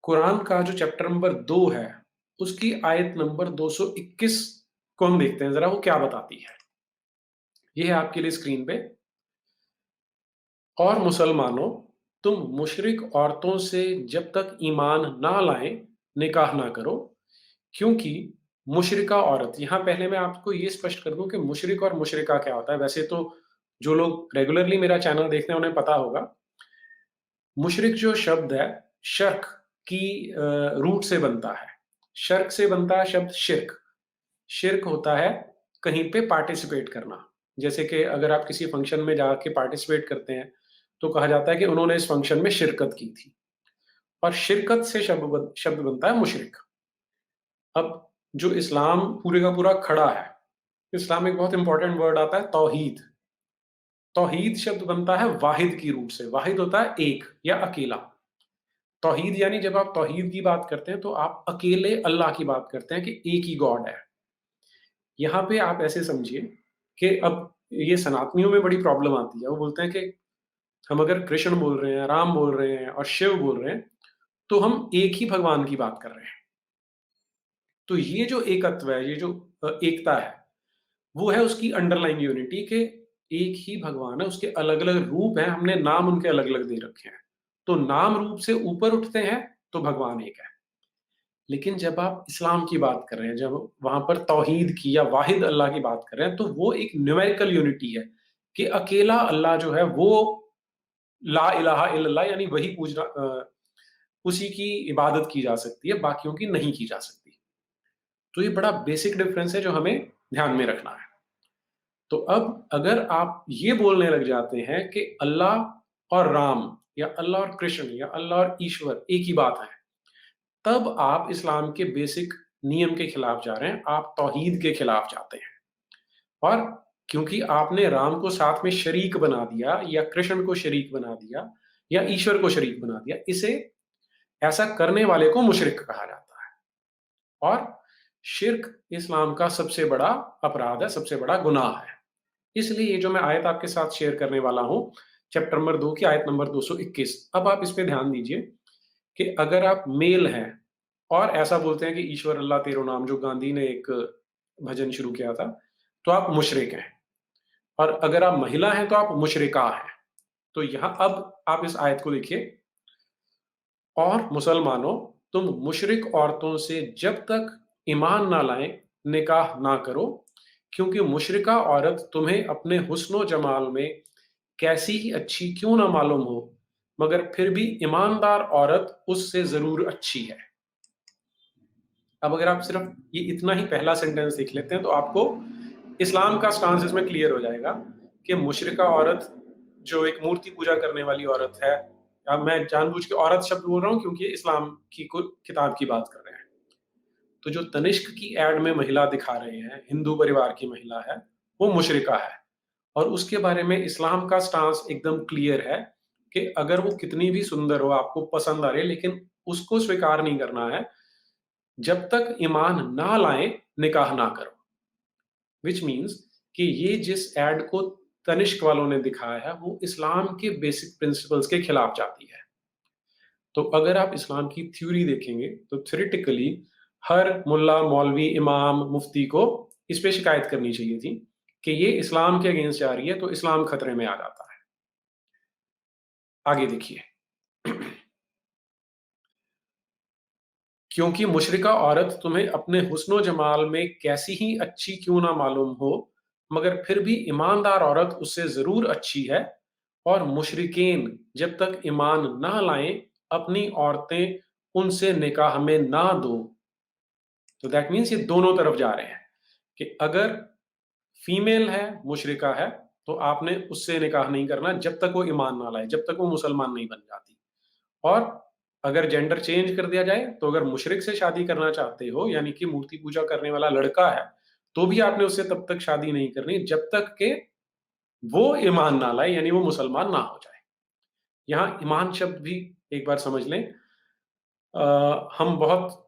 कुरान का जो chapter number 2 है, उसकी आयत नंबर 221 को हम देखते हैं ज़रा वो क्या बताती है। ये है आपके लिए स्क्रीन पे। और मुसलमानों, तुम मुशरिक औरतों से जब तक ईमान ना लाएं, निकाह ना करो, क्योंकि मुशरिका औरत, यहाँ पहले मैं आपको ये स्पष्ट कर दूं कि मुशरिक और मुशरिका क्या होता है। वैसे तो जो लोग रेगुलरली मेरा चैनल देखते हैं उन्हें पता होगा। मुशरिक जो शब्द है, शर्क की रूट से बनता है। शर्क से बनता है शब्द शिर्क। शिर्क होता है कहीं पे पार्टिसिपेट करना। जैसे कि अगर आप किसी फंक्शन में जाके पार्टिसिपेट करते हैं तो कहा जाता है कि उन्होंने इस फंक्शन में शिरकत की थी। और शिरकत से शब्द बनता है मुशरिक। अब जो इस्लाम पूरे का पूरा खड़ा है, इस्लाम में एक बहुत इंपॉर्टेंट वर्ड आता है तौहीद। तौहीद शब्द बनता है वाहिद की रूट से। वाहिद होता है एक या अकेला। तौहीद यानी जब आप तौहीद की बात करते हैं तो आप अकेले अल्लाह की बात करते हैं कि एक ही गॉड है। यहाँ पे आप ऐसे समझिए कि अब ये सनातनियों में बड़ी प्रॉब्लम आती है। वो बोलते हैं कि हम अगर कृष्ण बोल रहे हैं, राम बोल रहे हैं और शिव बोल रहे हैं, तो हम एक ही भगवान की बात कर रहे हैं। तो ये जो एकत्व है, ये जो एकता है, वो है उसकी अंडरलाइंग यूनिटी के एक ही भगवान है, उसके अलग-अलग रूप हैं, हमने नाम उनके अलग-अलग दे रखे हैं। तो नाम रूप से ऊपर उठते हैं तो भगवान एक है। लेकिन जब आप इस्लाम की बात कर रहे हैं, जब वहाँ पर तौहीद की या वाहिद अल्लाह की बात कर रहे हैं, तो वो एक न्यूमेरिकल यूनिटी है कि अकेला अल्लाह जो है वो ला इलाहा इल्लल्लाह यानी वही पूजना उसी की इबादत की जा सकती है, बाकियों की नहीं की जा सकती। तो ये बड़ा बेसिक डिफरेंस है जो हमें ध्यान में रखना है। तो अब अगर आप ये बोलने लग जाते हैं कि अल्लाह और राम या अल्लाह और कृष्ण या अल्लाह और ईश्वर एक ही बात है, तब आप इस्लाम के बेसिक नियम के खिलाफ जा रहे हैं, आप तौहीद के खिलाफ जाते हैं। और क्योंकि आपने राम को साथ में शरीक बना दिया या कृष्ण को शरीक बना दिया या ईश्वर को शरीक बना दिया, इसे ऐसा करने वाले को मुशरिक कहा जाता है। और शिर्क इस्लाम का सबसे बड़ा अपराध है, सबसे बड़ा गुनाह है। इसलिए ये जो मैं आयत आपके साथ शेयर करने वाला हूं, चैप्टर नंबर 2 की आयत नंबर 221, अब आप इस पे ध्यान दीजिए कि अगर आप मेल हैं और ऐसा बोलते हैं कि ईश्वर अल्लाह तेरो नाम, जो गांधी ने एक भजन शुरू किया था, तो आप मुशरिक हैं। और अगर आप महिला हैं तो आप मुशरिका हैं। तो यहां अब आप इस आयत को देखिए। और मुसलमानों, तुम मुशरिक औरतों से जब तक ईमान ना लाएं, निकाह ना करो, क्योंकि मुशरिका औरत तुम्हें अपने हुस्न जमाल में कैसी ही अच्छी क्यों ना मालूम हो, मगर फिर भी ईमानदार औरत उससे जरूर अच्छी है। अब अगर आप सिर्फ ये इतना ही पहला सेंटेंस देख लेते हैं तो आपको इस्लाम का स्टांस इसमें क्लियर हो जाएगा कि मुशरिका औरत जो एक मूर्ति पूजा करने वाली औरत है। अब मैं जानबूझ के औरत शब्द बोल रहा हूँ क्योंकि इस्लाम की किताब की बात कर रहे हैं। तो जो तनिष्क की एड में महिला दिखा रहे हैं, हिंदू परिवार की महिला है, वो मुशरिका है। और उसके बारे में इस्लाम का स्टांस एकदम क्लियर है कि अगर वो कितनी भी सुंदर हो, आपको पसंद आ रही है, लेकिन उसको स्वीकार नहीं करना है जब तक ईमान ना लाएं, निकाह ना करो। विच मीन्स कि ये जिस एड को तनिष्क वालों ने दिखाया है वो इस्लाम के बेसिक प्रिंसिपल्स के खिलाफ जाती है। तो अगर आप इस्लाम की थ्योरी देखेंगे तो थ्योरेटिकली हर मुल्ला, मौलवी, इमाम, मुफ्ती को इस पे शिकायत करनी चाहिए थी कि ये इस्लाम के अगेंस्ट जा रही है, तो इस्लाम खतरे में आ जाता है। आगे देखिए। क्योंकि मुशरिका औरत तुम्हें अपने हुस्न जमाल में कैसी ही अच्छी क्यों ना मालूम हो, मगर फिर भी ईमानदार औरत उससे जरूर अच्छी है। और मुशरिकीन जब तक ईमान ना लाएं, अपनी औरतें उनसे निकाह में ना दो। तो दैट मीन्स ये दोनों तरफ जा रहे हैं कि अगर फीमेल है, मुशरिका है, तो आपने उससे निकाह नहीं करना जब तक वो ईमान ना लाए, जब तक वो मुसलमान नहीं बन जाती। और अगर जेंडर चेंज कर दिया जाए तो अगर मुशरिक से शादी करना चाहते हो, यानी कि मूर्ति पूजा करने वाला लड़का है, तो भी आपने उससे तब तक शादी नहीं करनी जब तक कि वो ईमान ना लाए, यानी वो मुसलमान ना हो जाए। यहाँ ईमान शब्द भी एक बार समझ लें। हम बहुत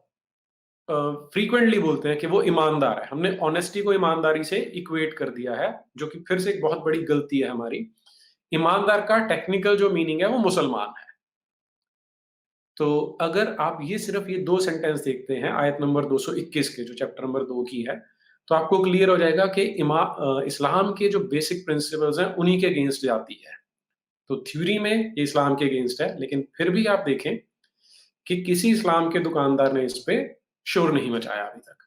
फ्रीक्वेंटली बोलते हैं कि वो ईमानदार है। हमने ऑनेस्टी को ईमानदारी से इक्वेट कर दिया है, जो कि फिर से एक बहुत बड़ी गलती है हमारी। ईमानदार का टेक्निकल जो मीनिंग है वो मुसलमान है। तो अगर आप ये सिर्फ़ ये 2 सेंटेंस देखते हैं आयत नंबर 221 के जो चैप्टर नंबर 2 की है, तो आपको क्लियर हो जाएगा कि इस्लाम के जो बेसिक प्रिंसिपल्स हैं उन्हीं के अगेंस्ट जाती है। तो थ्योरी में ये इस्लाम के अगेंस्ट है, लेकिन फिर भी आप देखें कि किसी इस्लाम के दुकानदार ने इस पे शोर नहीं मचाया अभी तक।